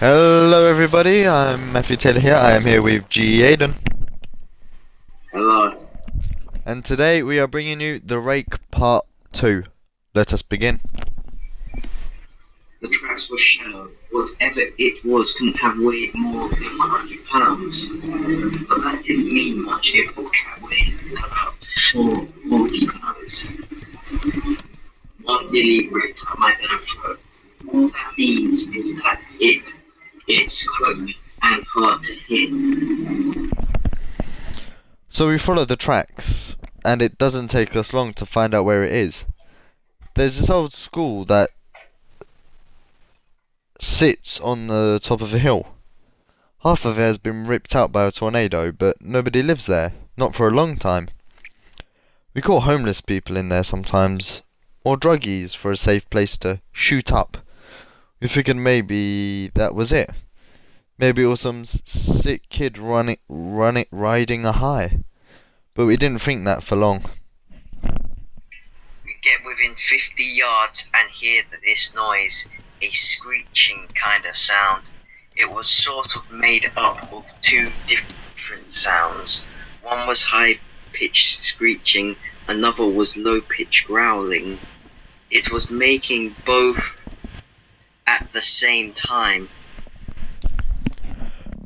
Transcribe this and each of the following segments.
Hello everybody, I'm Matthew Taylor here. I am here with G. Aiden. Hello. And today we are bringing you the Rake Part 2. Let us begin. The tracks were shallow. Whatever it was couldn't have weighed more than 100 pounds. But that didn't mean much if a cat weighed about 40 pounds. One nearly ripped up my damn throat. All that means is that it's quick and hard to hit. So we follow the tracks, and it doesn't take us long to find out where it is. There's this old school that sits on the top of a hill. Half of it has been ripped out by a tornado, but nobody lives there, not for a long time. We caught homeless people in there sometimes, or druggies for a safe place to shoot up. We figured maybe that was it. Maybe it was some sick kid riding a high. But we didn't think that for long. We get within 50 yards and hear this noise, a screeching kind of sound. It was sort of made up of two different sounds. One was high-pitched screeching, another was low-pitched growling. It was making both at the same time.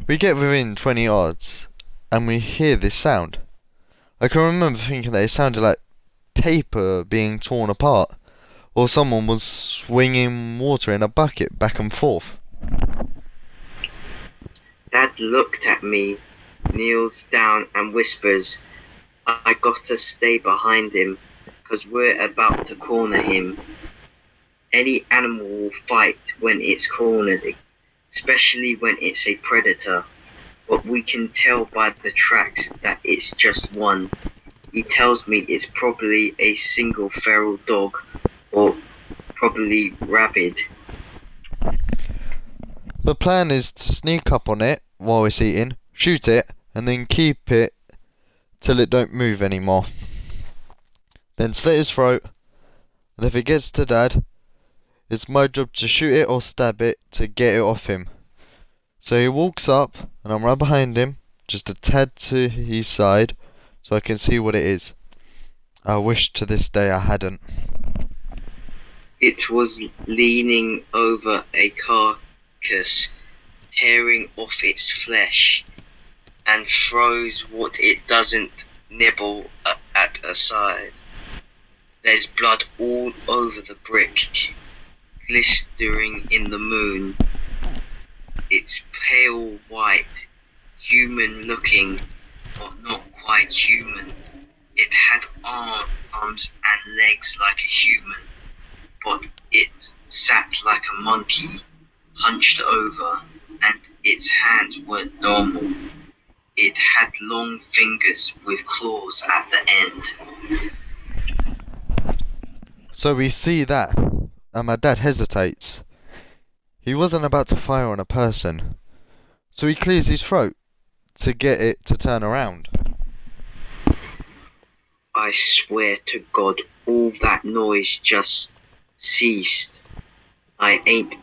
We get within 20 yards, and we hear this sound. I can remember thinking that it sounded like paper being torn apart, or someone was swinging water in a bucket back and forth. Dad looked at me, kneels down and whispers, "I gotta stay behind him, 'cause we're about to corner him. Any animal will fight when it's cornered, especially when it's a predator. But we can tell by the tracks that it's just one. He tells me it's probably a single feral dog, or probably rabid." The plan is to sneak up on it while it's eating, shoot it, and then keep it till it don't move anymore. Then slit his throat, and if it gets to Dad, it's my job to shoot it or stab it to get it off him. So he walks up, and I'm right behind him, just a tad to his side, so I can see what it is. I wish to this day I hadn't. It was leaning over a carcass, tearing off its flesh, and throws what it doesn't nibble at a side. There's blood all over the brick, glistering in the moon. It's pale white, human looking, but not quite human. It had arms and legs like a human, but it sat like a monkey, hunched over, and its hands were normal. It had long fingers with claws at the end. So we see that, and my dad hesitates. He wasn't about to fire on a person, so he clears his throat to get it to turn around. I swear to God, all that noise just ceased. I ain't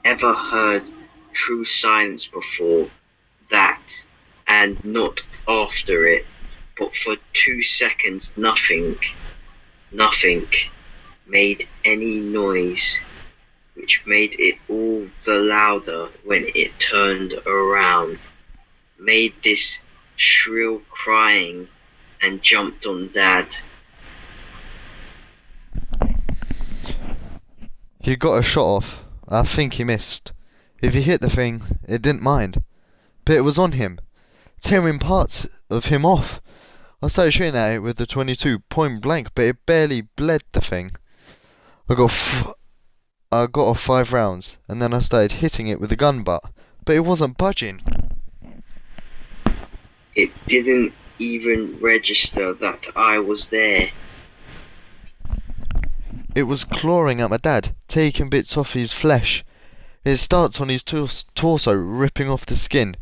ever heard true silence before that, and not after it. But for 2 seconds, nothing made any noise, which made it all the louder when it turned around, made this shrill crying, and jumped on Dad. He got a shot off. I think he missed. If he hit the thing, it didn't mind. But it was on him, tearing parts of him off. I started shooting at it with the 22 point blank, but it barely bled the thing. I got off 5 rounds, and then I started hitting it with the gun butt, but it wasn't budging. It didn't even register that I was there. It was clawing at my dad, taking bits off his flesh. It starts on his torso, ripping off the skin.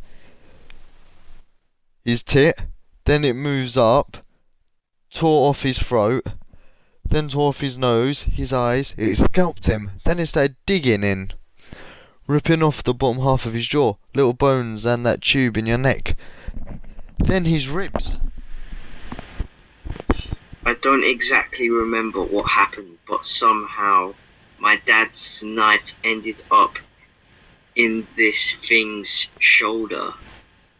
His tit, then it moves up, tore off his throat, then tore off his nose, his eyes. It scalped him, then it started digging in. ripping off the bottom half of his jaw, little bones and that tube in your neck. Then his ribs. I don't exactly remember what happened, but somehow my dad's knife ended up in this thing's shoulder,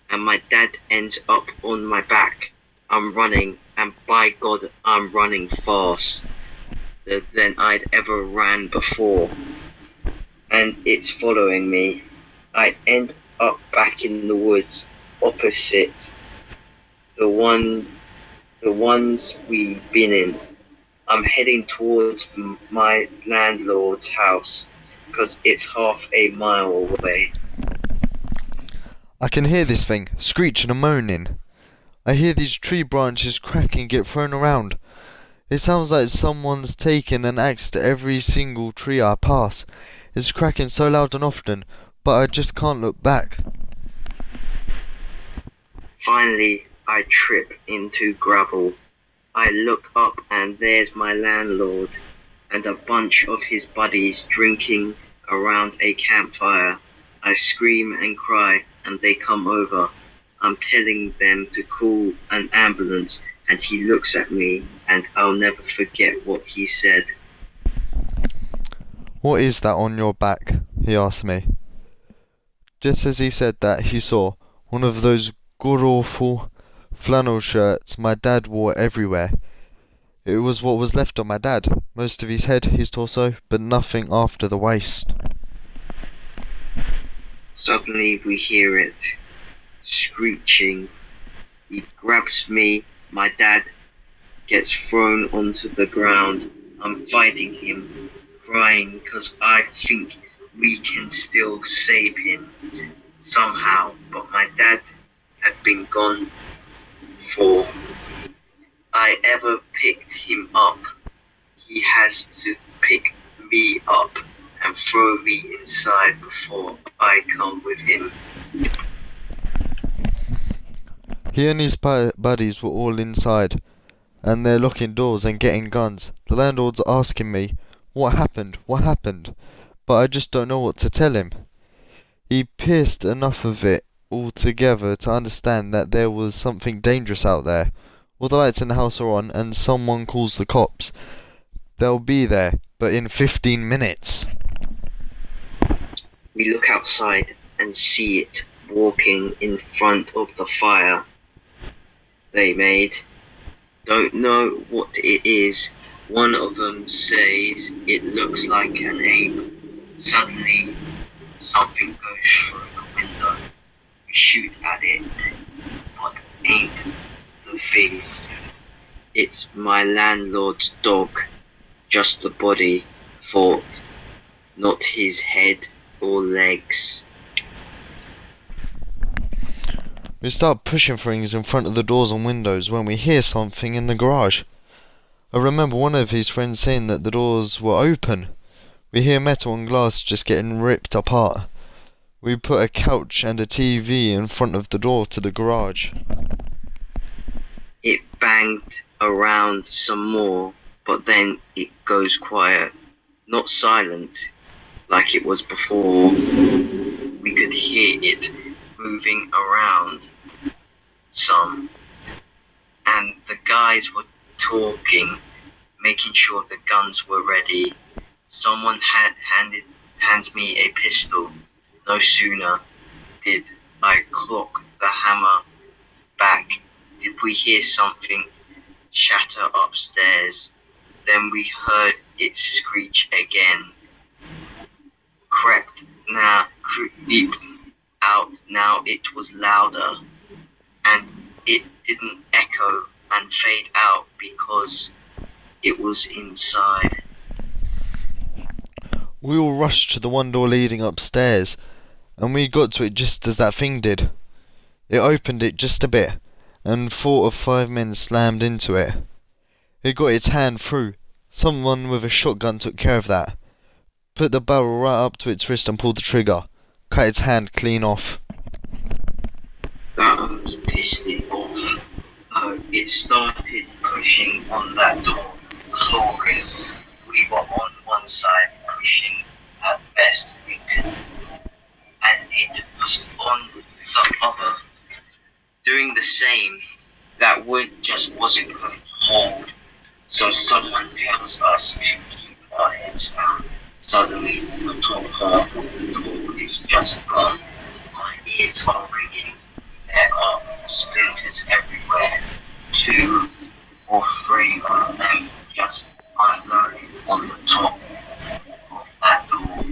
and my dad ends up on my back. I'm running, and by God, I'm running faster than I'd ever ran before, and it's following me. I end up back in the woods opposite the ones we've been in. I'm heading towards my landlord's house because it's half a mile away. I can hear this thing screeching and moaning. I hear these tree branches cracking and get thrown around. It sounds like someone's taken an axe to every single tree I pass. It's cracking so loud and often, but I just can't look back. Finally, I trip into gravel. I look up and there's my landlord and a bunch of his buddies drinking around a campfire. I scream and cry and they come over. I'm telling them to call an ambulance and he looks at me and I'll never forget what he said. "What is that on your back?" he asked me. Just as he said that, he saw one of those god-awful flannel shirts my dad wore everywhere. It was what was left of my dad, most of his head, his torso, but nothing after the waist. Suddenly we hear it, screeching. He grabs me, my dad gets thrown onto the ground. I'm fighting him, crying because I think we can still save him somehow, but my dad had been gone before I ever picked him up. He has to pick me up and throw me inside before I come with him. He and his buddies were all inside, and they're locking doors and getting guns. The landlord's asking me, what happened, but I just don't know what to tell him. He pierced enough of it all together to understand that there was something dangerous out there. All the lights in the house are on, and someone calls the cops. They'll be there, but in 15 minutes. We look outside and see it walking in front of the fire they made. Don't know what it is. One of them says it looks like an ape. Suddenly, something goes through the window. We shoot at it, but ain't the thing. It's my landlord's dog, just the body, thought, not his head or legs. We start pushing things in front of the doors and windows when we hear something in the garage. I remember one of his friends saying that the doors were open. We hear metal and glass just getting ripped apart. We put a couch and a TV in front of the door to the garage. It banged around some more, but then it goes quiet. Not silent, like it was before. We could hear it moving around some, and the guys were talking, making sure the guns were ready. Someone hands me a pistol. No sooner did I clock the hammer back did we hear something shatter upstairs. Then we heard it screech again. Creeped out. Now it was louder, and it didn't echo and fade out because it was inside. We all rushed to the one door leading upstairs, and we got to it just as that thing did. It opened it just a bit, and 4 or 5 men slammed into it. It got its hand through. Someone with a shotgun took care of that. Put the barrel right up to its wrist and pulled the trigger. Cut its hand clean off. That only pissed it off, though it started pushing on that door, clawing. We were on one side, pushing as best we could. it was on the other, doing the same. That wood just wasn't going to hold. So someone tells us to keep our heads down. Suddenly, the top half of the door is just gone. My ears are ringing. There are splinters everywhere. 2 or 3 of them just unloaded on the top of that door.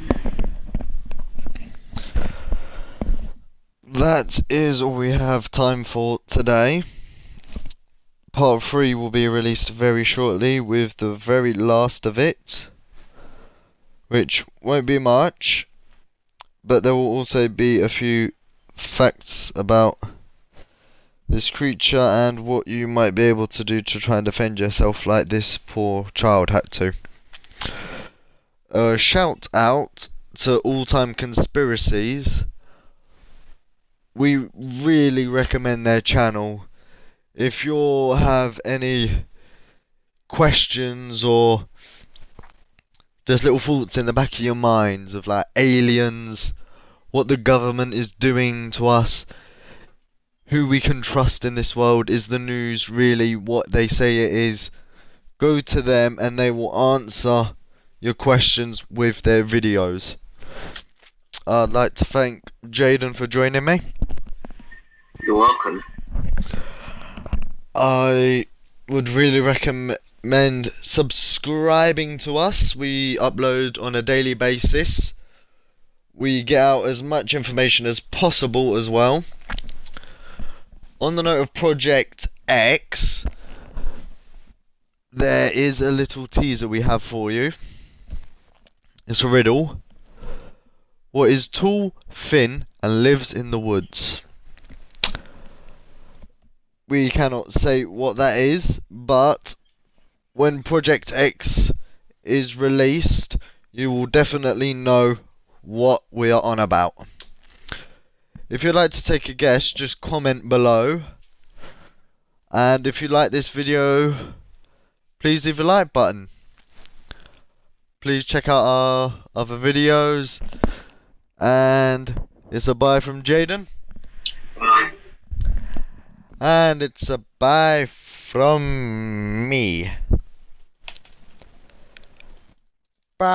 That is all we have time for today. Part 3 will be released very shortly with the very last of it, which won't be much, but there will also be a few facts about this creature and what you might be able to do to try and defend yourself like this poor child had to. Shout out to All Time Conspiracies. We really recommend their channel. If you have any questions or just little thoughts in the back of your minds of like aliens, what the government is doing to us, who we can trust in this world, is the news really what they say it is, go to them and they will answer your questions with their videos. I'd like to thank Jaden for joining me. You're welcome. I would really recommend subscribing to us. We upload on a daily basis. We get out as much information as possible as well. On the note of Project X, there is a little teaser we have for you. It's a riddle. What is tall, thin, and lives in the woods? We cannot say what that is, but when Project X is released, you will definitely know what we are on about. If you'd like to take a guess, just comment below. And if you like this video, please leave a like button. Please check out our other videos. And it's a bye from Jaden. Bye. And it's a bye from me. Bye.